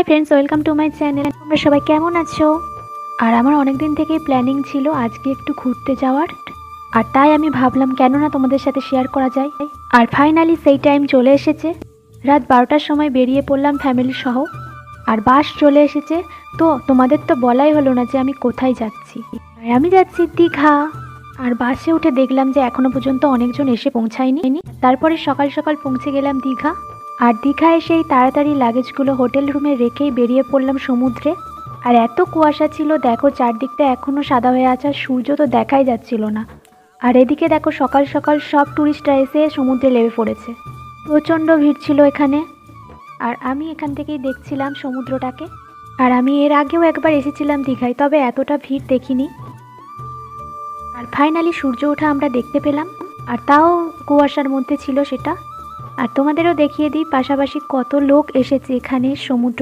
Hi friends, welcome to my channel. তোমরা সবাই কেমন আছো? আর আমার অনেক দিন থেকেই প্ল্যানিং ছিল আজকে একটু ঘুরতে যাওয়ার, আর তাই আমি ভাবলাম কেন না তোমাদের সাথে শেয়ার করা যায়। আর ফাইনালি সেই টাইম চলে এসেছে। রাত 12টার সময় বেরিয়ে পড়লাম ফ্যামিলি সহ, আর বাস চলে এসেছে। তো তোমাদের তো বলাই হলো না যে আমি কোথায় যাচ্ছি। আর আমি যাচ্ছি দীঘা। আর বাসে উঠে দেখলাম যে এখনো পর্যন্ত অনেকজন এসে পৌঁছায়নি। তারপরে সকাল সকাল পৌঁছে গেলাম দীঘা। আর দীঘায় সেই তাড়াতাড়ি লাগেজগুলো হোটেল রুমে রেখেই বেরিয়ে পড়লাম সমুদ্রে। আর এত কুয়াশা ছিল, দেখো চারদিকটা এখনও সাদা হয়ে আছে, আর সূর্য তো দেখাই যাচ্ছিল না। আর এদিকে দেখো সকাল সকাল সব ট্যুরিস্টরা এসে সমুদ্রে লেবে পড়েছে। প্রচণ্ড ভিড় ছিল এখানে। আর আমি এখান থেকেই দেখছিলাম সমুদ্রটাকে। আর আমি এর আগেও একবার এসেছিলাম দীঘায়, তবে এতটা ভিড় দেখিনি। আর ফাইনালি সূর্য ওঠা আমরা দেখতে পেলাম, আর তাও কুয়াশার মধ্যে ছিল সেটা। আর তোমাদেরও দেখিয়ে দিই পাশাপাশি কত লোক এসেছে এখানে সমুদ্র